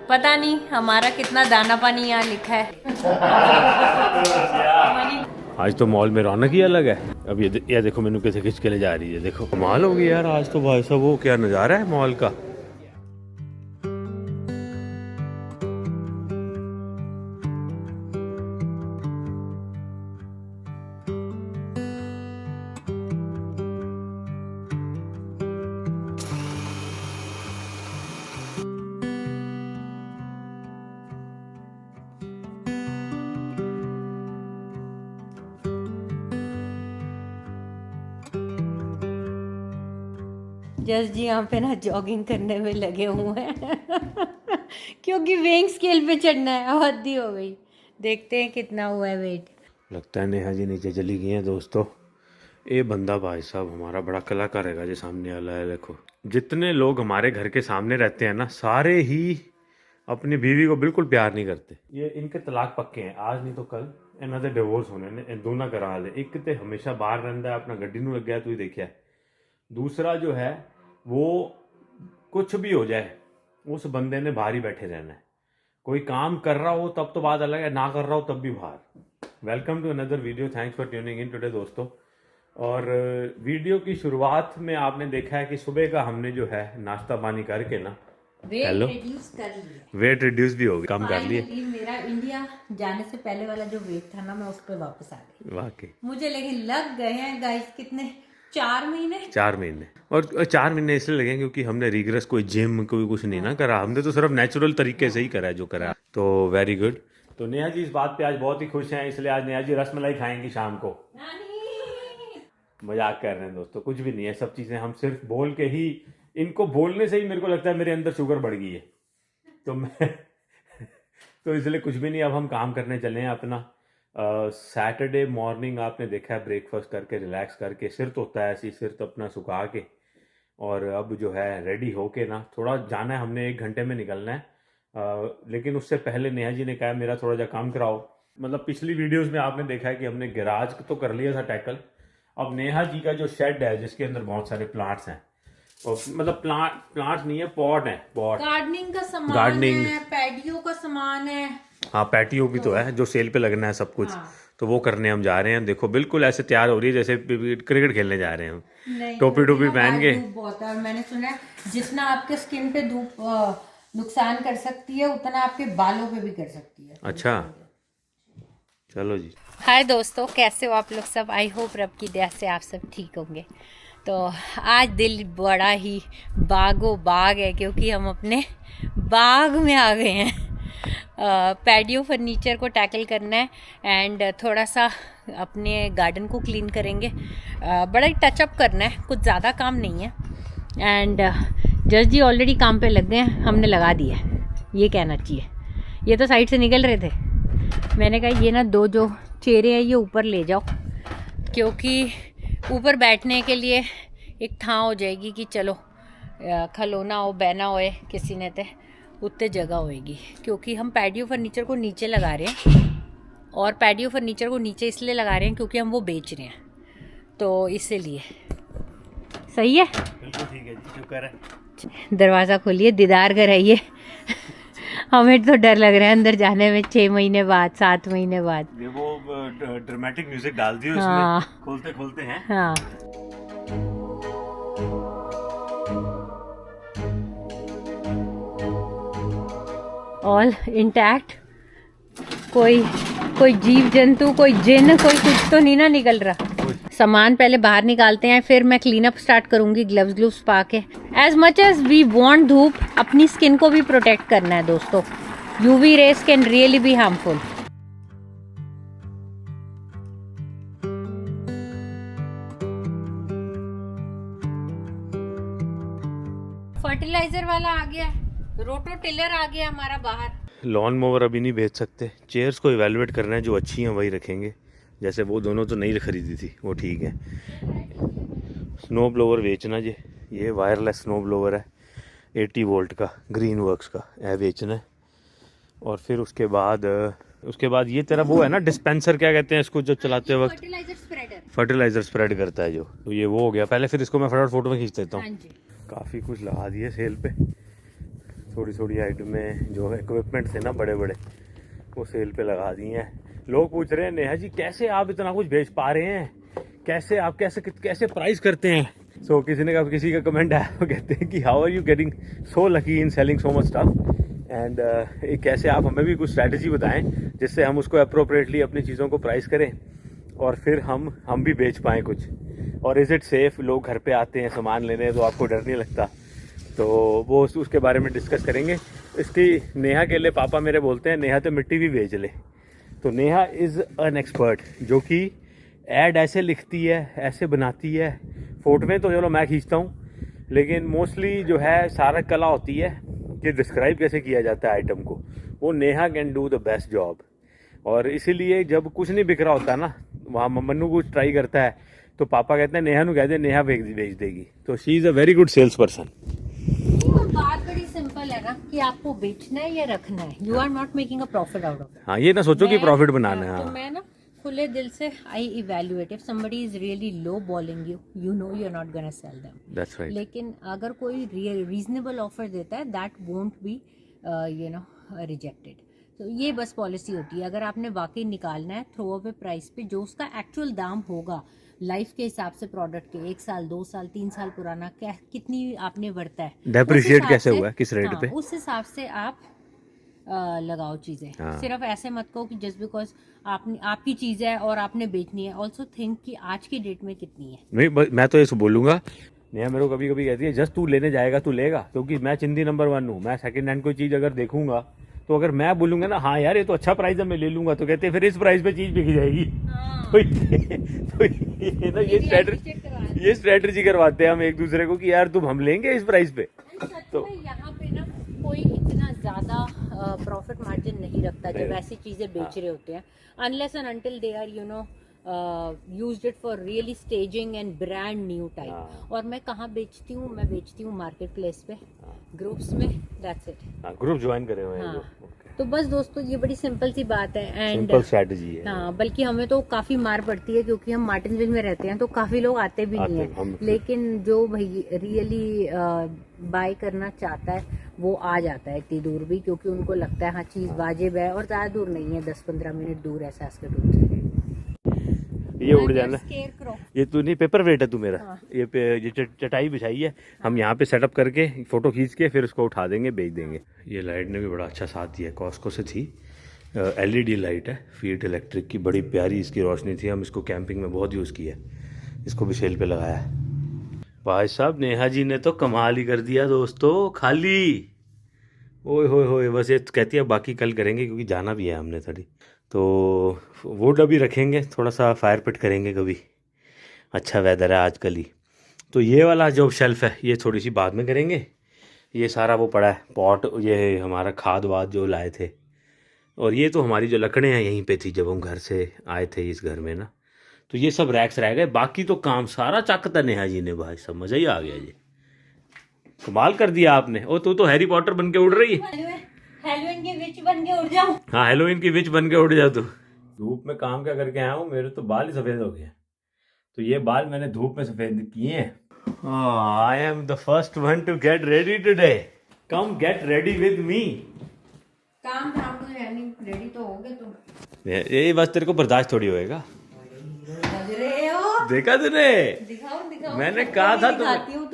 पता नहीं हमारा कितना दाना पानी यहाँ लिखा है। आज तो मॉल में रौनक ही अलग है। अब ये देखो मैनू कैसे खींच के ले जा रही है। देखो कमाल हो गई यार आज तो भाई साहब। वो क्या नज़ारा है मॉल का। जस्ट जी यहाँ पे ना जॉगिंग करने में लगे हुए हैं क्योंकि वेइंग स्केल पे चढ़ना है। हद ही हो गई। देखते हैं कितना हुआ है वेट। लगता है नेहा जी नीचे चली गई हैं दोस्तों। ये बंदा भाई साहब हमारा बड़ा कलाकार है जो सामने वाला है। देखो जितने लोग हमारे घर के सामने रहते हैं ना, सारे ही अपनी बीवी को बिल्कुल प्यार नहीं करते। ये इनके तलाक पक्के हैं, आज नहीं तो कल इन्हों के डिवोर्स होने ने दोनों करा हाल। एक तो हमेशा बाहर रहता है, अपना गड्डी नूं लग गया तू ही देखिया। दूसरा जो है वो कुछ भी हो जाए उस बंदे ने बाहर ही बैठे रहना है। कोई काम कर रहा हो तब तो बात अलग है, ना कर रहा हो तब भी बाहर। Welcome to another video, thanks for tuning in today दोस्तों। और वीडियो की शुरुआत में आपने देखा है कि सुबह का हमने जो है नाश्ता पानी करके ना वेट रिड्यूस भी हो गया, कम कर लिए। मेरा इंडिया जाने से पहले वाला जो वेट था ना, मैं उस पर वापस आ गई वाकई। मुझे लेकिन लग गए हैं गाइस कितने 4 महीने। 4 महीने। और 4 महीने इसलिए लगे क्योंकि हमने रिग्रेस कोई जिम कोई कुछ नहीं ना करा। हमने तो सिर्फ नेचुरल तरीके से ही करा है जो करा। तो वेरी गुड। तो नेहा जी इस बात पे आज बहुत ही खुश हैं, इसलिए आज नेहा जी रसमलाई खाएंगी शाम को। मजाक कर रहे हैं दोस्तों, कुछ भी नहीं है। सब चीज़ें हम सिर्फ बोल के ही, इनको बोलने से ही मेरे को लगता है मेरे अंदर शुगर बढ़ गई है। तो मैं तो इसलिए कुछ भी नहीं। अब हम काम करने चले हैं अपना। सैटरडे मॉर्निंग आपने देखा है ब्रेकफास्ट करके रिलैक्स करके सिर धोता है, ऐसी सिर तो अपना सुखा के, और अब जो है रेडी होके ना थोड़ा जाना है हमने। 1 घंटे में निकलना है। लेकिन उससे पहले नेहा जी ने कहा मेरा थोड़ा जा काम कराओ। मतलब पिछली वीडियोस में आपने देखा है कि हमने गैराज तो कर लिया था टैकल। अब नेहा जी का जो शेड है जिसके अंदर बहुत सारे प्लांट्स हैं, और मतलब प्लांट्स नहीं है, पॉट है। पॉट गार्डनिंग का सामान है, पैटियो का सामान है। हाँ पैटियो भी तो है जो सेल पे लगना है सब कुछ। हाँ। तो वो करने हम जा रहे हैं। देखो बिल्कुल ऐसे तैयार हो रही है जैसे क्रिकेट खेलने जा रहे हैं हम। टोपी टोपी पहन के। बहुत है और मैंने सुना है जितना आपके स्किन पे धूप नुकसान कर सकती है उतना आपके बालों पे भी कर सकती है। अच्छा चलो जी। हाय दोस्तों, कैसे हो आप लोग सब। आई होप रब की दया से आप सब ठीक होंगे। तो आज दिल बड़ा ही बागो बाग है क्योंकि हम अपने बाग में आ गए हैं। पैडियो फर्नीचर को टैकल करना है एंड थोड़ा सा अपने गार्डन को क्लीन करेंगे। बड़ा ही टचअप करना है, कुछ ज़्यादा काम नहीं है। एंड जज जी ऑलरेडी काम पे लग गए हैं, हमने लगा दिया है, ये कहना चाहिए। ये तो साइड से निकल रहे थे। मैंने कहा ये ना 2 जो चेयरें हैं ये ऊपर ले जाओ, क्योंकि ऊपर बैठने के लिए एक थां हो जाएगी कि चलो खलोना हो बहना होए किसी ने ते उत्ते जगह होएगी। क्योंकि हम पैडियो फर्नीचर को नीचे लगा रहे हैं, और पैडियो फर्नीचर को नीचे इसलिए लगा रहे हैं क्योंकि हम वो बेच रहे हैं, तो इसीलिए। सही है, बिल्कुल ठीक है जी, शुक्र है। दरवाज़ा खोलिए, दीदार घर है ये। हमें तो डर लग रहा है अंदर जाने में। 6 महीने बाद 7 महीने बाद ये वो ड्रामेटिक म्यूजिक डाल दियो हाँ। इसमें। खोलते खोलते हैं। हाँ ऑल इंटैक्ट। कोई जीव जंतु, कोई जिन, कोई कुछ तो नहीं ना निकल रहा। सामान पहले बाहर निकालते हैं, फिर मैं क्लीन अप स्टार्ट करूंगी ग्लव्स पा के। As much as we want धूप, अपनी स्किन को भी प्रोटेक्ट करना है दोस्तों। UV rays can really be harmful. Fertiliser वाला आ गया, रोटो टिलर आ गया हमारा बाहर। लॉन मोवर अभी नहीं भेज सकते। चेयर्स को इवेलुएट करना है, जो अच्छी हैं वही रखेंगे। जैसे वो दोनों तो नहीं खरीदी थी, वो ठीक है। स्नो ब्लोवर बेचना जी, ये वायरलेस स्नो ब्लोवर है 80 वोल्ट का, ग्रीन वर्क्स का, यह बेचना है। और फिर उसके बाद ये तेरा वो है ना डिस्पेंसर, क्या कहते हैं इसको, जो चलाते वक्त फर्टिलाइजर स्प्रेड करता है जो, तो ये वो हो गया। पहले फिर इसको मैं फटाफट फोटो में खींच देता हूँ। काफ़ी कुछ लगा दिए सेल पे, थोड़ी थोड़ी आइटमें जो इक्विपमेंट थे ना बड़े बड़े, वो सेल पे लगा दिए हैं। लोग पूछ रहे हैं नेहा जी कैसे आप इतना कुछ बेच पा रहे हैं, कैसे आप कैसे प्राइस करते हैं। सो किसी का कमेंट आया, वो कहते हैं कि how are you getting so lucky in selling so much stuff, and कैसे आप हमें भी कुछ स्ट्रैटेजी बताएं जिससे हम उसको अप्रोप्रिएटली अपनी चीज़ों को प्राइस करें और फिर हम भी बेच पाएँ कुछ। और इज़ इट सेफ, लोग घर पे आते हैं सामान लेने तो आपको डर नहीं लगता, तो वो उसके बारे में डिस्कस करेंगे। इसकी नेहा के लिए पापा मेरे बोलते हैं नेहा तो मिट्टी भी बेच ले। तो नेहा इज़ एन एक्सपर्ट जो कि ऐड ऐसे लिखती है, ऐसे बनाती है। फोटोएं तो चलो मैं खींचता हूँ, लेकिन मोस्टली जो है सारा कला होती है कि डिस्क्राइब कैसे किया जाता है आइटम को, वो Neha can do the best job. और इसीलिए जब कुछ नहीं बिक रहा होता ना, वहाँ मन्नू कुछ ट्राई करता है तो पापा कहते हैं नेहा नु कह दे, नेहा बेच देगी। तो she is a very good sales person. बात बड़ी सिंपल है ना कि आपको बेचना है या रखना है, you are not making a profit out of. हाँ, ये ना सोचो कि प्रॉफिट बनाना है। तो मैं ना खुले दिल से I evaluate, if somebody is really lowballing you, you know you are not gonna sell them, that's right. लेकिन अगर कोई रीजनेबल ऑफर देता है दैट वोंट बी रिजेक्टेड। तो ये बस पॉलिसी होती है। अगर आपने वाकई निकालना है थ्रो अवे प्राइस पे जो उसका एक्चुअल दाम होगा लाइफ के हिसाब से, प्रोडक्ट के 1 साल 2 साल 3 साल पुराना क्या कितनी आपने बरता है, डेप्रिशिएट कैसे हुआ है, किस रेट पे, उस हिसाब से आप लगाओ चीजें। सिर्फ ऐसे मत कहो कि जस्ट बिकॉज आपकी चीज है और आपने बेचनी है। ऑल्सो थिंक कि आज की डेट में कितनी है। नहीं, मैं तो ये बोलूंगा, नेहा मेरे को कभी कभी कहती है जस्ट तू लेने जाएगा तू लेगा, क्योंकि मैं चिंदी नंबर 1 हूँ। मैं सेकंड हैंड कोई चीज अगर देखूंगा तो अगर मैं बोलूंगा ना हाँ यार ये तो अच्छा प्राइस है मैं ले लूंगा, तो कहते हैं फिर इस प्राइस पे चीज बिक जाएगी। तो ये ना ये स्ट्रेटजी करवाते हैं हम एक दूसरे को कि यार तुम हम लेंगे इस प्राइस पे। तो यहाँ पे ना कोई इतना ज्यादा प्रॉफिट मार्जिन नहीं रखता जब ऐसी चीजें बेच रहे होते हैं, unless and until they are used it for really staging and brand new type. और मैं कहाँ बेचती हूँ, मैं बेचती हूँ मार्केट प्लेस पे, ग्रुप्स में, दैट्स इट। ग्रुप ज्वाइन करे हुए हैं। तो बस दोस्तों ये बड़ी सिंपल सी बात है एंड सिंपल स्ट्रेटजी है। हाँ, बल्कि हमें तो काफी मार पड़ती है क्योंकि हम मार्टिनविल में रहते हैं तो काफी लोग आते भी नहीं है, लेकिन जो भाई रियली बाय करना चाहता है वो आ जाता है इतनी दूर भी, क्योंकि उनको लगता है हाँ चीज वाजिब है और ज्यादा दूर नहीं है, 10-15 मिनट दूर है सास्केटून से। ये उड़ जाना, ये तू नहीं पेपर वेट है तू मेरा। हाँ। ये चटाई बिछाई है, हम यहाँ पे सेटअप करके फोटो खींच के फिर उसको उठा देंगे, बेच देंगे। ये लाइट ने भी बड़ा अच्छा साथ दिया, कॉस्को से थी, LED लाइट है, फीट इलेक्ट्रिक की, बड़ी प्यारी इसकी रोशनी थी। हम इसको कैंपिंग में बहुत यूज़ किया, इसको भी सेल पे लगाया है। भाई साहब नेहा जी ने तो कमाल ही कर दिया दोस्तों, खाली ओए होए। बस ये कहती है बाकी कल करेंगे क्योंकि जाना भी है हमने थोड़ी, तो वुड अभी रखेंगे, थोड़ा सा फायर पिट करेंगे कभी, अच्छा वेदर है आजकल ही। तो ये वाला जो शेल्फ है ये थोड़ी सी बाद में करेंगे। ये सारा वो पड़ा है पॉट, ये हमारा खाद वाद जो लाए थे, और ये तो हमारी जो लकड़ें हैं यहीं पे थी जब हम घर से आए थे इस घर में ना, तो ये सब रैक्स रह गए। बाकी तो काम सारा चकता नेहा जी ने, भाई सब मज़ा ही आ गया जी, कमाल कर दिया आपने। ओ तू तो हैरी पॉटर बन के उड़ रही है, हेलोइन की विच बन के उड़ जाऊं। हाँ हेलोइन की विच बन के उड़ जा तू। धूप में काम क्या करके आया हूँ, मेरे तो बाल ही सफेद हो गए, तो ये बाल मैंने धूप में सफेद किए हैं। I am the first one to get ready today, come get ready with me. काम रेडी तो हो गए तुम, ये बस तेरे को बर्दाश्त थोड़ी होएगा। देखा तूने, दिखाओ मैंने कहा था दिखाती हूँ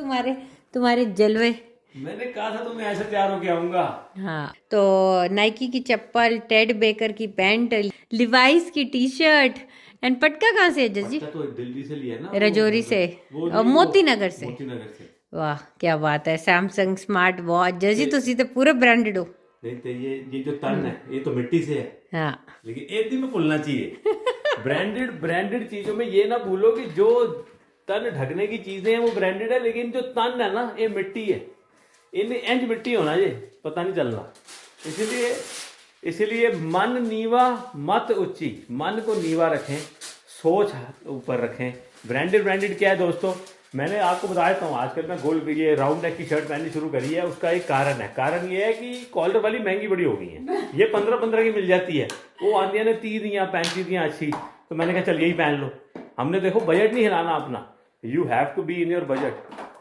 तुम्हारे जलवे। मैंने कहा था तुम्हें ऐसे तैयार होके आऊंगा। हाँ, तो नाइकी की चप्पल, टेड बेकर की पैंट, लिवाइस की टी-शर्ट एंड पटका कहाँ से है जजी? तो दिल्ली से लिया ना, रजौरी से और मोती नगर से। से। वाह क्या बात है, सैमसंग स्मार्ट वॉच जजी तुसी तो पूरे ब्रांडेड हो। नहीं तो ये जो तन है ये तो मिट्टी से है, हाँ लेकिन एक दिन में भूलना चाहिए ब्रांडेड चीजों में ये ना भूलो कि जो तन ढकने की चीजें हैं वो ब्रांडेड है, लेकिन जो तन है ना ये मिट्टी है, इन्हें इंच मिट्टी होना ये पता नहीं चलना। इसीलिए मन नीवा मत ऊंची, मन को नीवा रखें, सोच ऊपर रखें। ब्रांडेड क्या है दोस्तों, मैंने आपको बता देता हूँ, आजकल मैं गोल्ड ये राउंड नेक की शर्ट पहननी शुरू करी है, उसका एक कारण ये है कि कॉलर वाली महंगी बड़ी हो गई है। ये 15-15 की मिल जाती है, वो आती है ना 30 या 35 अच्छी, तो मैंने कहा चल यही पहन लो। हमने देखो बजट नहीं हिलाना अपना, you have to be in your budget.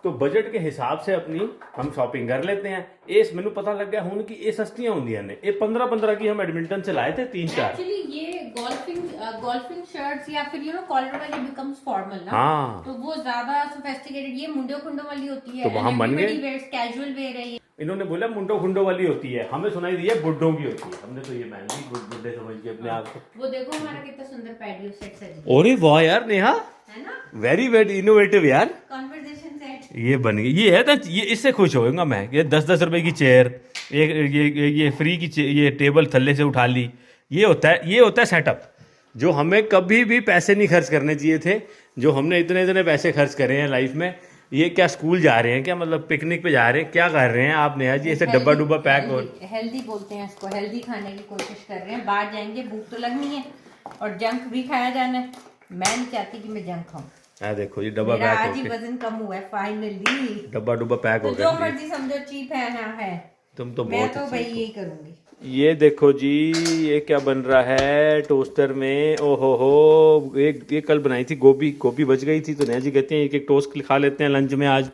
तो बजट के हिसाब से अपनी हम शॉपिंग कर लेते हैं। इस मैनू पता लग गया हूं कि ये सस्तियां होंदियां ने। ये 15-15 की हम एडमिंटन से लाए थे 3-4। एक्चुअली ये गोल्फिंग शर्ट्स या फिर यू नो कॉलर वाली बिकम्स फॉर्मल ना। हाँ, तो वो ज्यादा सोफिस्टिकेटेड, ये मुंडो खुंडो वाली होती है। तो वहाँ बन गए। कैजुअल वेयर है ये। इन्होंने बोला मुंडो खुंडो वाली होती है, हमें सुनाई दी है बुड्ढों की होती है। हमने तो ये पहन ली, बुड्ढे समझ के अपने आप को। वो देखो हमारा कितना सुंदर पैडियो सेट सज अरे वाह यार नेहा, है ना, वेरी वेरी इनोवेटिव यार। कॉन्वर्सेशन सेट ये बन गई, ये है ना, ये इससे खुश होऊंगा मैं। ये 10-10 रुपए की चेयर, ये फ्री की ये टेबल थल्ले से उठा ली। ये होता है सेटअप, जो हमें कभी भी पैसे नहीं खर्च करने चाहिए थे, जो हमने इतने पैसे खर्च करे हैं लाइफ में। ये क्या स्कूल जा रहे हैं क्या, मतलब पिकनिक पे जा रहे हैं, क्या कर रहे हैं आप नेहा जी? ऐसे डब्बा डुब्बा पैक और हेल्दी बोलते हैं इसको, हेल्दी खाने की कोशिश कर रहे हैं। बाहर जाएंगे, भूख तो लगनी है और जंक भी खाया जाना है। मैं नहीं चाहती कि मैं जंक खाऊं। देखो ये डब्बा मेरा पैक आज ही वजन कम हुआ है फाइनली। डब्बा डुब्बा पैक हो तो गया। जो मर्जी समझो, चीप है ना है। तुम तो मैं बहुत तो भाई यही करूंगी। ये देखो जी, ये क्या बन रहा है टोस्टर में। ओहो हो, ये कल बनाई थी गोभी बच गई थी, तो नेहा जी कहते हैं एक टोस्ट खा लेते हैं लंच में आज,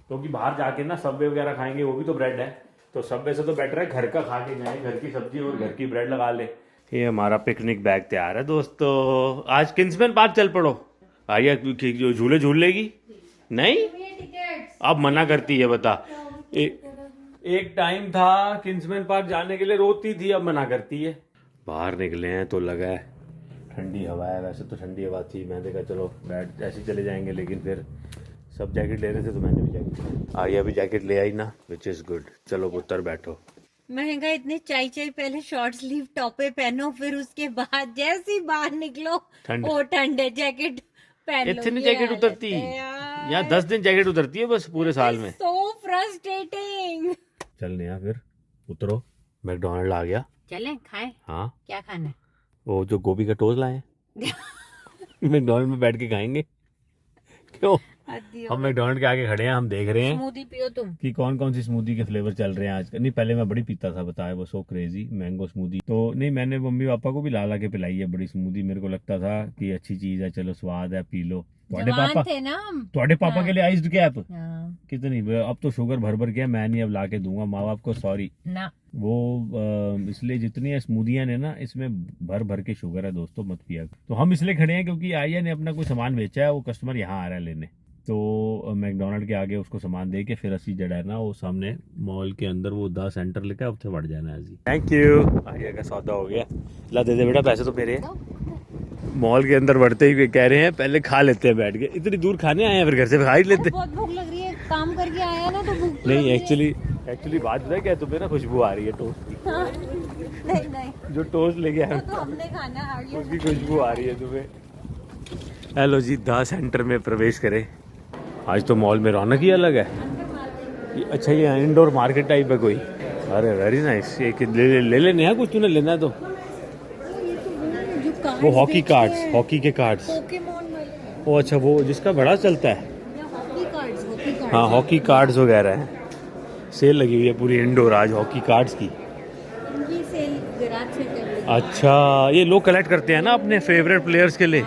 क्योंकि बाहर जाके ना सबवे वगैरह खाएंगे, वो भी तो ब्रेड है। तो सबवे से तो बेटर है घर का खा के जाए, घर की सब्जी और घर की ब्रेड लगा ले। ये हमारा पिकनिक बैग तैयार है दोस्तों। आज किंग्समैन पार्क चल पड़ो। आइए, जो झूले झूल लेगी नहीं, अब मना करती है बता। एक टाइम था किंग्समैन पार्क जाने के लिए रोती थी, अब मना करती है। बाहर निकले हैं तो लगा है ठंडी हवा है, वैसे तो ठंडी हवा थी। मैं देखा चलो बैठ ऐसे चले जाएंगे, लेकिन फिर सब जैकेट ले रहे थे तो मैंने भी जैकेट आइए अभी जैकेट ले आई ना, विच इज गुड। चलो पुत्र बैठो। महंगा इतने चाहिए, पहले शॉर्ट स्लीव टॉपे पहनो, फिर उसके बाद जैसे ही बाहर निकलो ठंड, ओ ठंड है, जैकेट पहन लो। इतनी जैकेट उतरती यहाँ 10 दिन जैकेट उतरती है बस पूरे साल में। So frustrating. चलने यार फिर उतरो, मैकडोनल्ड आ गया, चलें खाएं। हाँ क्या खाना है? वो जो गोभी का टोस्ट लाए मैकडोनल्ड में बैठ के खाएंगे। क्यों? हम मैकडोनल्ड के आगे खड़े हैं, हम देख रहे हैं स्मूदी पियो तुम कि कौन कौन सी स्मूदी के फ्लेवर चल रहे हैं आजकल। नहीं पहले मैं बड़ी पीता था, बताया वो सो क्रेजी मैंगो स्मूदी। तो नहीं, मैंने मम्मी पापा को भी ला के पिलाई है बड़ी स्मूदी। मेरे को लगता था कि अच्छी चीज है, चलो स्वाद है, पी लो। तुम्हारे पापा के लिए आइस्ड कैप कितनी, अब तो शुगर भर के मैं नहीं अब ला के दूंगा माँ बाप को, सॉरी ना। वो इसलिए जितनी स्मूदियां ने ना, इसमें भर के शुगर है दोस्तों, मत पिया। तो हम इसलिए खड़े हैं क्योंकि आइया ने अपना कोई सामान बेचा है, वो कस्टमर यहाँ आ रहा है लेने। तो मैकडोनल्ड के आगे उसको सामान दे के फिर असी जड़ा है ना, वो सामने मॉल के अंदर वो 10 सेंटर लेके उत्थे बढ़ जाना है जी। थैंक यू, आइया का सौदा हो गया। ला दे बेटा, पैसे तो मेरे। मॉल के अंदर बढ़ते ही कह रहे हैं पहले खा लेते हैं बैठ के। इतनी दूर खाने आए हैं, फिर घर से खा ही लेते। बहुत भूख लग रही है, काम करके आया ना तो भूख नहीं एक्चुअली बात पता है क्या, तुम्हें ना खुशबू आ रही है टोस्ट की। नहीं जो टोस्ट लेके आए तो हमने खाना है, उसकी खुशबू आ रही है तुम्हें। हेलो जी, 10 सेंटर में प्रवेश करें। आज तो मॉल में रौनक ही अलग है। अच्छा ये इंडोर मार्केट टाइप है कोई। अरे वेरी नाइस। ये ले लेने हैं कुछ, तूने लेना है तो। वो हॉकी के कार्ड्स। वो अच्छा, वो जिसका बड़ा चलता है, हाँ हॉकी कार्ड्स वगैरह है। सेल लगी हुई है पूरी इंडोर आज हॉकी कार्ड्स की। अच्छा, ये लोग कलेक्ट करते हैं ना अपने फेवरेट प्लेयर्स के लिए।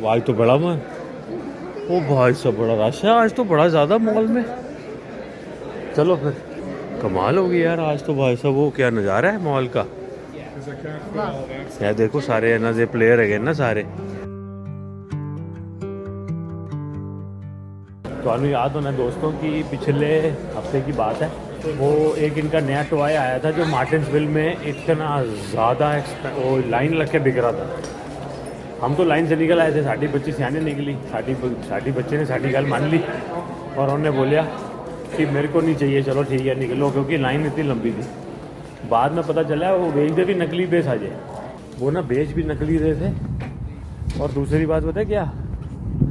आज तो बड़ा मन, ओ भाई सब बड़ा रश है आज तो, बड़ा ज़्यादा मॉल में। चलो फिर, कमाल होगी यार आज तो भाई साहब। वो क्या नज़ारा है मॉल का यार, देखो सारे है ना, ये प्लेयर है ना सारे। तो हमें याद होना दोस्तों कि पिछले हफ्ते की बात है, वो एक इनका नया टॉय आया था जो मार्टिन्सविल में इतना ज़्यादा वो लाइन लग के बिक रहा था। हम तो लाइन से निकल आए थे, साड़ी बच्ची सियाने निकली, साड़ी बच्चे ने साड़ी गाल मान ली और उन्होंने बोलिया कि मेरे को नहीं चाहिए, चलो ठीक है निकलो, क्योंकि लाइन इतनी लंबी थी। बाद में पता चला वो बेचते भी नकली बेच आ जाए, वो ना बेच भी नकली रहे थे। और दूसरी बात पता है क्या,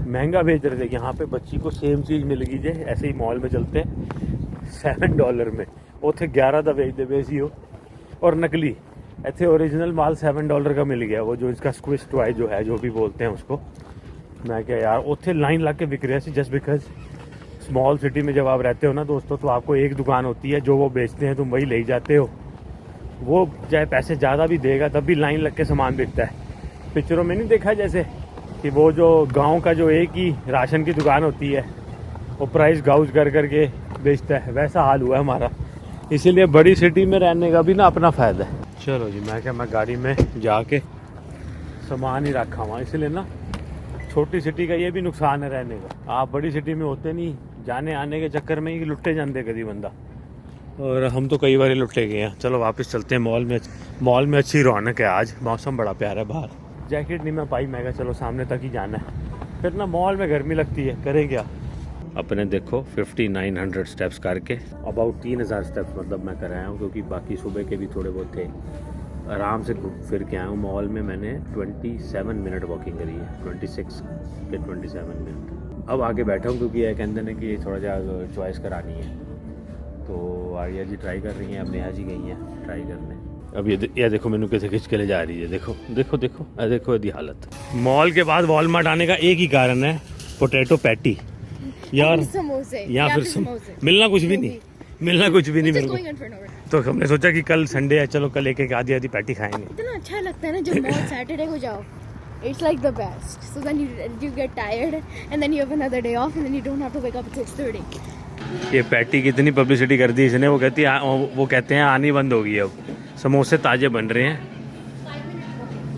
महंगा बेच रहे थे। यहाँ पे बच्ची को सेम चीज़ मिल गई जे, ऐसे ही मॉल में चलते हैं $7 में, उथे 11 का बेचते बेसी हो और नकली। ऐसे ओरिजिनल माल $7 का मिल गया, वो जो इसका स्क्विश टॉय जो है, जो भी बोलते हैं उसको। मैं क्या यार, उथे लाइन ला के बिक रहे थे जस्ट बिकॉज स्मॉल सिटी में जब आप रहते हो ना दोस्तों, तो आपको एक दुकान होती है जो वो बेचते हैं, तुम वही ले जाते हो। वो चाहे पैसे ज़्यादा भी देगा तब भी लाइन लग के सामान बिकता है। पिक्चरों में नहीं देखा जैसे कि वो जो गांव का जो एक ही राशन की दुकान होती है वो प्राइस गाउज कर करके बेचता है, वैसा हाल हुआ है हमारा। इसीलिए बड़ी सिटी में रहने का भी ना अपना फ़ायदा है। चलो जी, मैं गाड़ी में जाके सामान ही रखा हुआ, इसलिए ना छोटी सिटी का ये भी नुकसान है रहने का। आप बड़ी सिटी में होते नहीं, जाने आने के चक्कर में ही लुट्टे जाते कभी बंदा, और हम तो कई बार लुट्टे गए हैं। चलो वापस चलते हैं मॉल में। मॉल में अच्छी रौनक है आज, मौसम बड़ा प्यारा है बाहर। जैकेट नहीं मैं पाई, मैं कहा चलो सामने तक ही जाना है, फिर ना मॉल में गर्मी लगती है, करें क्या। अपने देखो 5900 स्टेप्स करके अबाउट 3000 स्टेप्स मतलब मैं कर आया हूँ, क्योंकि बाकी सुबह के भी थोड़े बहुत थे। आराम से घूम फिर के आया हूँ। मॉल में मैंने 27 मिनट वॉकिंग करी है, 26 के 27 मिनट। अब आगे बैठा हूँ क्योंकि ये कहते हैं कि थोड़ा ज़्यादा चॉइस करानी है, तो आर्या जी ट्राई कर रही हैं, अब नेहा जी गई हैं ट्राई करने। अब ये देखो मैनू कैसे खिंच के ले जा रही है, देखो देखो देखो देखो यदि हालत। मॉल के बाद वॉलमार्ट आने का एक ही कारण है, पोटैटो पैटी यार, या फिर मिलना कुछ भी नहीं, मिलना कुछ भी नहीं मेरे को। तो हमने सोचा कि कल संडे है, चलो कल एक एक आधी आधी पैटी खाएंगे। इतना अच्छा लगता है ना जब मॉल सैटरडे को जाओ, it's like the best. So then you get tired and then you have another day off and then you don't have to wake up at 6:30. ये पैटी की इतनी पब्लिसिटी कर दी इसने, वो कहते हैं आनी बंद होगी अब, समोसे ताजे बन रहे हैं।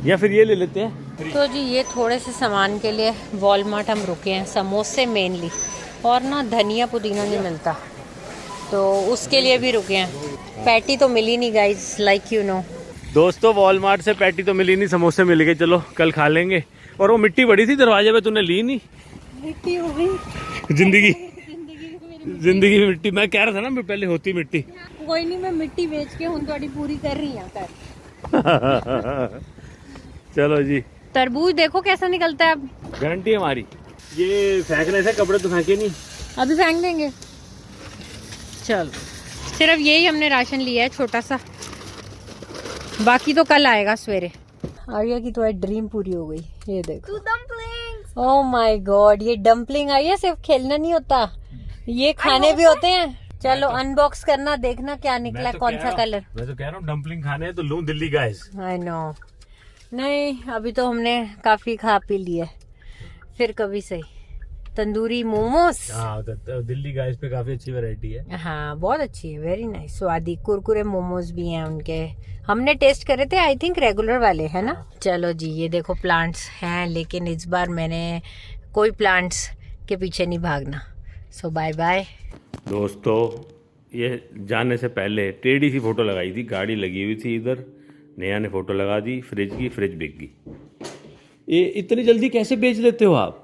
या फिर ये ले लेते हैं। तो जी ये थोड़े से सामान के लिए वॉलमार्ट हम रुके हैं, समोसे मेनली, और ना धनिया पुदीना नहीं मिलता तो उसके लिए भी रुके हैं। पैटी तो मिली नहीं गाइस, लाइक यू नो। दोस्तों वॉलमार्ट से पैटी तो मिली नहीं, समोसे मिल गए, चलो कल खा लेंगे। और वो मिट्टी बड़ी थी दरवाजे पे, तूने ली नहीं? मिट्टी हो गई जिंदगी में मिट्टी। मैं कह रहा था ना पहले होती मिट्टी। कोई नहीं, मैं मिट्टी बेच के हूँ थोड़ी पूरी कर रही हूँ। चलो जी, तरबूज देखो कैसा निकलता है अब, गारंटी है हमारी। ये फेंकने से कपड़े तो फेंके नहीं, अभी फेंक देंगे। चलो सिर्फ यही हमने राशन लिया है छोटा सा, बाकी तो कल आएगा सवेरे। आर्या की तो ड्रीम पूरी हो गई, ये देखो। ओह माय गॉड, ये डम्पलिंग आई है, सिर्फ खेलना नहीं होता, ये खाने भी होते हैं। चलो अनबॉक्स करना, देखना क्या निकला, कौन सा कलर। मैं तो कह रहा हूँ डम्पलिंग खाने तो लूं दिल्ली गाइस। आई नो, नहीं अभी तो हमने काफी खा पी लिया, फिर कभी सही। तंदूरी मोमोज, हाँ दिल्ली गाइस पे काफी अच्छी वैरायटी है। हाँ बहुत अच्छी है, वेरी नाइस, स्वादी। कुरकुरे मोमोज भी हैं उनके, हमने टेस्ट करे थे, आई थिंक रेगुलर वाले है ना। चलो जी, ये देखो प्लांट्स हैं, लेकिन इस बार मैंने कोई प्लांट्स के पीछे नहीं भागना, सो बाय बाय। दोस्तों ये जाने से पहले टेढ़ी सी फोटो लगाई थी, गाड़ी लगी हुई थी इधर, नेहा ने फोटो लगा दी फ्रिज की, फ्रिज बिक गई। ये इतनी जल्दी कैसे बेच लेते हो आप?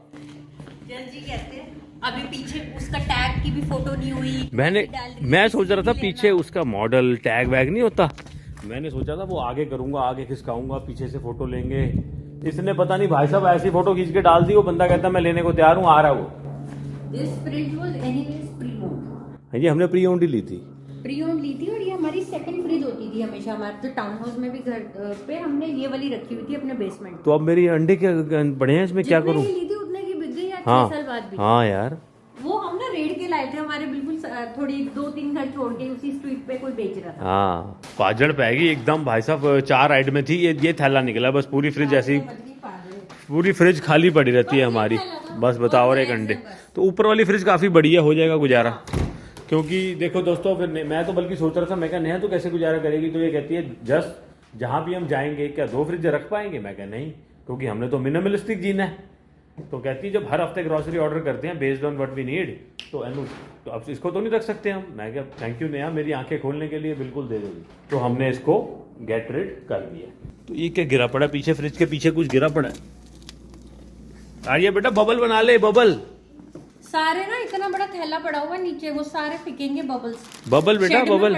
जल्दी कहते हैं, अभी पीछे उसका टैग की भी फोटो नहीं हुई। मैं सोच रहा था पीछे उसका मॉडल टैग वैग नहीं होता, मैंने सोचा था वो आगे करूंगा, आगे खिसकाऊंगा, पीछे से फोटो लेंगे। इसने पता नहीं भाई साहब ऐसी फोटो खींच के डाल दी, वो बंदा कहता मैं लेने को तैयार हूँ, आ रहा वो। This fridge was anyways pre-owned. हाँ जी, हमने प्री ओन्ड ही ली थी। प्री-ओन्ड ली थी, और ये हमारी सेकंड फ्रिज होती थी हमेशा हमारे जो टाउन हाउस में भी घर पे हमने ये वाली रखी हुई थी अपने बेसमेंट। तो अब मेरी अंडे क्या बढ़े हैं इसमें, क्या करूँ? ली थी उतने की बिक गई यार, 6 साल बाद भी। हाँ यार, वो हम ना रेड के लाए थे, हमारे बिल्कुल थोड़ी 2-3 घर छोड़ के उसी स्ट्रीट पे कोई बेच रहा था। हाँ पाजड़ पैगी एकदम भाई साहब, 4 आइट में थी, ये थैला निकला बस। पूरी फ्रिज ऐसी, पूरी फ्रिज खाली पड़ी रहती है हमारी, बस बताओ। और 1 अंडे तो ऊपर वाली फ्रिज काफ़ी बढ़िया, हो जाएगा गुजारा। क्योंकि देखो दोस्तों, फिर मैं तो बल्कि सोच रहा था, मैं कहा नेहा तो कैसे गुजारा करेगी, तो ये कहती है जस्ट जहाँ भी हम जाएंगे क्या 2 फ्रिज रख पाएंगे? मैं कहा नहीं, क्योंकि हमने तो मिनिमलिस्टिक जीना है। तो कहती है जब हर हफ्ते ग्रॉसरी ऑर्डर करते हैं based on what we need, तो अब इसको तो नहीं रख सकते हम। मैं क्या, थैंक यू नेहा, मेरी आंखें खोलने के लिए, बिल्कुल दे दोगी। तो हमने इसको गेट रेड कर दिया। तो ये क्या गिरा पड़ा पीछे, फ्रिज के पीछे कुछ गिरा पड़ा है। आर्या बेटा बबल बना ले, बबल। सारे ना इतना बड़ा थैला पड़ा हुआ नीचे, वो सारे फेंकेंगे बबल्स। बबल बेटा बबल।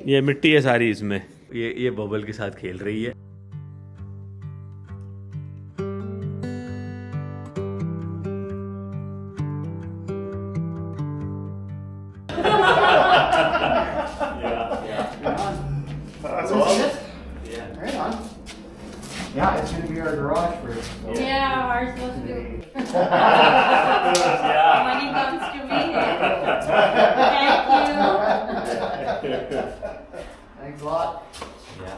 ये मिट्टी है सारी इसमें, ये बबल के साथ खेल रही है। Yeah, it's going to be our garage fridge. So. Yeah, ours was too. Money comes to me. Thank you. Thanks a lot. Yeah.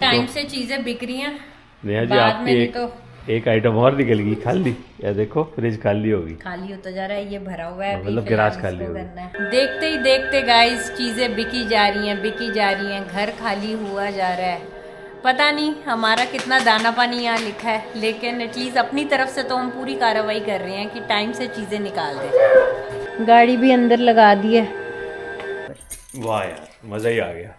Time से चीजें बिक रही हैं। नेहा जी बाद आपकी में एक, तो एक आइटम और निकल गई खाली। या देखो फ्रिज खाली होगी, खाली होता जा रहा है, ये भरा हुआ है। अभी मतलब फिलहाल गिराज खाली इसको हो गई। करना है। देखते ही देखते गाइस चीजें बिकी जा रही हैं, बिकी जा रही हैं, घर खाली हुआ जा रहा है। पता नहीं हमारा कितना दाना पानी यहाँ लिखा है, लेकिन एटलीस्ट अपनी तरफ से तो हम पूरी कार्रवाई कर रहे हैं कि टाइम से चीजें निकाल दें। गाड़ी भी अंदर लगा दी है। वाह यार मजा ही आ गया।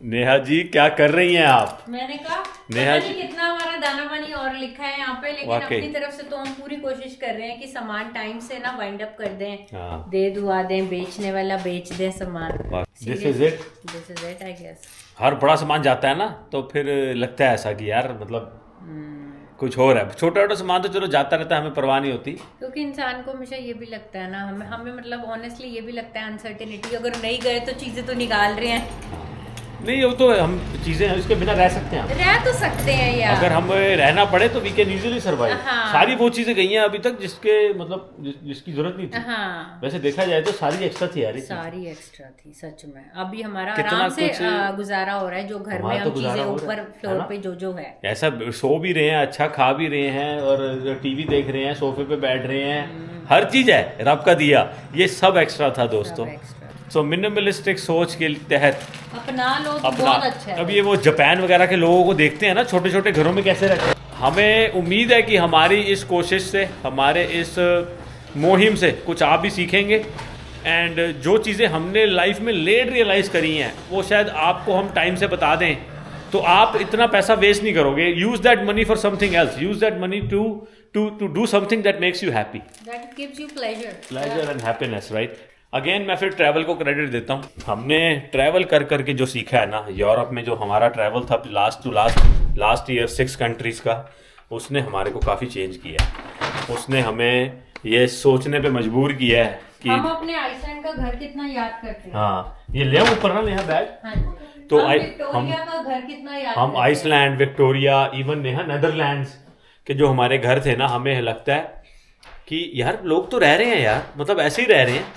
नेहा जी क्या कर रही हैं आप? मैंने कहा नेहा पता नहीं कितना हमारा दाना पानी और लिखा है यहाँ पे, लेकिन वाकई। अपनी तरफ से तो हम पूरी कोशिश कर रहे हैं कि सामान टाइम से ना वाइंड अप कर दें, हाँ। दे दुआ दें, बेचने वाला बेच दें सामान। This is it. This is it I guess. हर बड़ा सामान जाता है ना तो फिर लगता है ऐसा कि यार मतलब कुछ हो रहा है। छोटा छोटा सामान तो चलो जाता रहता है, हमें परवाह नहीं होती। क्योंकि इंसान को हमेशा ये भी लगता है ना, हमें मतलब ऑनेस्टली ये भी लगता है अनसर्टेनिटी, अगर नहीं गए तो चीजें तो निकाल रहे हैं। नहीं वो तो हम चीजें इसके बिना रह सकते हैं। रह तो सकते हैं यार, अगर हमें रहना पड़े तो वी कैन इजीली सर्वाइव। हाँ। सारी वो चीजें गई हैं अभी तक जिसके मतलब जिसकी जरूरत नहीं थी। हाँ वैसे देखा जाए तो सारी एक्स्ट्रा थी यार ये चीज़। सारी एक्स्ट्रा थी सच में। अभी हमारा कितना आराम से कुछ गुजारा हो रहा है, जो घर में हमारा हम तो गुजारा चीजें हो रहा ऊपर है, फ्लोर है ना? पे जो है ऐसा सो भी रहे हैं, अच्छा खा भी रहे हैं और टीवी देख रहे हैं, सोफे पे बैठ रहे हैं, हर चीज है रब का दिया, ये सब एक्स्ट्रा था दोस्तों। एक्स्ट्रा सो मिनिमलिस्टिक सोच के तहत अपना लो तो अपना। बहुत अच्छा है। अब ये वो जापान वगैरह के लोगों को देखते हैं ना, छोटे छोटे घरों में कैसे रहते हैं। हमें उम्मीद है कि हमारी इस कोशिश से, हमारे इस मुहिम से कुछ आप भी सीखेंगे। एंड जो चीज़ें हमने लाइफ में लेट रियलाइज़ करी हैं वो शायद आपको हम टाइम से बता दें तो आप इतना पैसा वेस्ट नहीं करोगे। Use that money for something else, use that money to do something that makes you happy, that gives you pleasure and happiness, right. Again मैं फिर ट्रैवल को क्रेडिट देता हूँ। हमने ट्रैवल कर करके जो सीखा है ना, यूरोप में जो हमारा ट्रैवल था लास्ट ईयर 6 कंट्रीज़ का, उसने हमारे को काफ़ी चेंज किया है। उसने हमें ये सोचने पे मजबूर किया है कि हम अपने आइसलैंड का घर कितना याद करते हैं। हाँ ये ले आओ ऊपर ना नेहा बैग। हाँ जी। तो हम आई- विक्टोरिया का घर कितना याद हम करते हैं। Iceland, Victoria, even Neha Netherlands के जो हमारे घर थे ना, हमें लगता है कि यार लोग तो रह रहे हैं यार, मतलब ऐसे ही रह रहे हैं।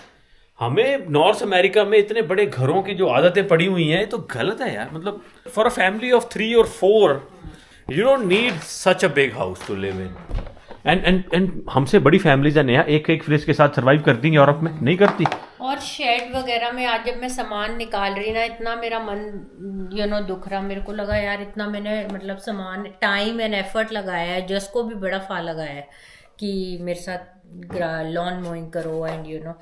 हमें नॉर्थ अमेरिका में इतने बड़े घरों की जो आदतें पड़ी हुई हैं, ये तो गलत है यार। मतलब फॉर अ फैमिली ऑफ 3 और 4 you don't need such a big house to live in. And हमसे बड़ी फैमिलीज है नेहा, एक एक फ्रिज के साथ सर्वाइव करती हैं यूरोप में, नहीं करती। और शेड वगैरह में आज जब मैं सामान निकाल रही ना, इतना मेरा मन दुख रहा। मेरे को लगा यार इतना मैंने मतलब सामान, टाइम एंड एफर्ट लगाया है। जस को भी बड़ा फाल लगाया है कि मेरे साथ लॉन मोइंग करो एंड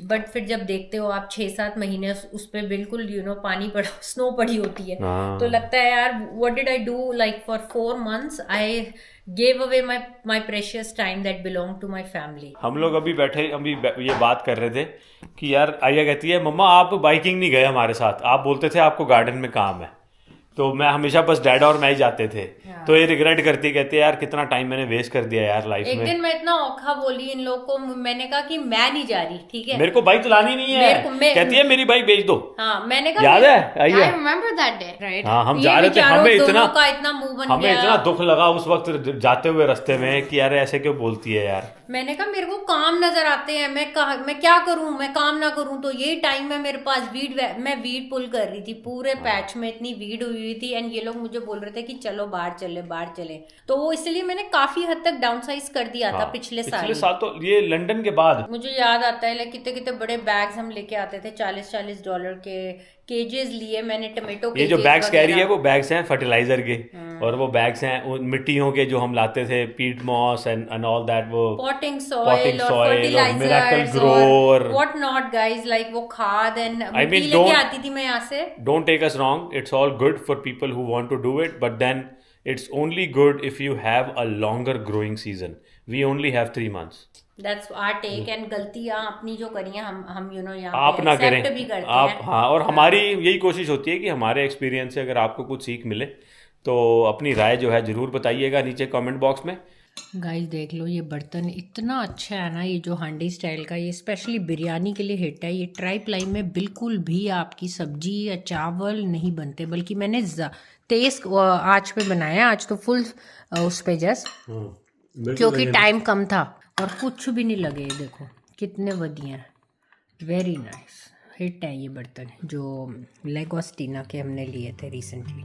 बट फिर जब देखते हो आप 6-7 महीने उस पर बिल्कुल पानी पड़ा, स्नो पड़ी होती है, तो लगता है यार what did I do, like for 4 months I gave away my precious time that belonged to my family. हम लोग अभी ये बात कर रहे थे कि यार आया कहती है मम्मा आप बाइकिंग नहीं गए हमारे साथ, आप बोलते थे आपको गार्डन में काम है। तो मैं हमेशा बस डैड और मैं ही जाते थे। तो ये रिग्रेट करती, कहते यार कितना टाइम मैंने वेस्ट कर दिया यार लाइफ में। एक दिन मैं इतना औखा बोली इन लोग को, मैंने कहा कि मैं नहीं जा रही, ठीक है, मेरे को बाइक चलानी नहीं है, कहती है मेरी बाइक बेच दो। हाँ मैंने कहा याद है आइए। I remember that day, right? हाँ हम ये जा रहे थे, बेचारों हमें दोनों इतना का इतना मुंह बन हमें गया। इतना दुख लगा उस वक्त जाते हुए रास्ते में कि यार ऐसे क्यों बोलती है यार। मैंने कहा मेरे को काम नजर आते हैं, मैं क्या करूं, मैं काम ना करूं तो ये टाइम है मेरे पास। मैं वीड पुल कर रही थी, पूरे पैच में इतनी वीड हुई थी एंड ये लोग मुझे बोल रहे थे कि चलो बाहर चले। तो वो इसलिए मैंने काफी हद तक डाउनसाइज कर दिया था पिछले साल। तो ये लंदन के बाद मुझे याद आता है लाइक कितने बड़े बैग्स हम लेके आते थे, $40 के केजेस लिए मैंने टमेटो के। ये जो बैग्स कह रही है वो बैग्स हैं फर्टिलाइजर के, और वो बैग्स हैं मिट्टियों के जो हम लाते थे, peat moss and all that, वो पॉटिंग सॉइल और मिरेकल फर्टिलाइजर्स ग्रो और व्हाट नॉट गाइस, लाइक वो खाद एंड मिट्टी लेके आती थी मैं यहाँ से। Don't take us wrong, it's all good for people who want to do it, but then it's only good if you have a longer growing season. We only have 3 months। That's our take and गलतियां अपनी जो करी हैं हम यहाँ आप पे ना accept करें भी करते आप। हैं। हाँ, और हमारी यही कोशिश होती है कि हमारे एक्सपीरियंस से अगर आपको कुछ सीख मिले तो अपनी राय जो है जरूर बताइएगा नीचे कमेंट बॉक्स में। गाइस देख लो ये बर्तन इतना अच्छा है ना, ये जो हांडी स्टाइल का, ये स्पेशली बिरयानी के लिए हिट है। ये ट्राई प्लाई में बिल्कुल भी आपकी सब्जी या चावल नहीं बनते, बल्कि मैंने तेज आँच पे बनाया आज तो फुल उस पे जस्ट, क्योंकि टाइम कम था और कुछ भी नहीं लगे। देखो कितने बढ़िया, वेरी नाइस हिट है ये बर्तन जो लेगोस्टिना के हमने लिए थे रिसेंटली।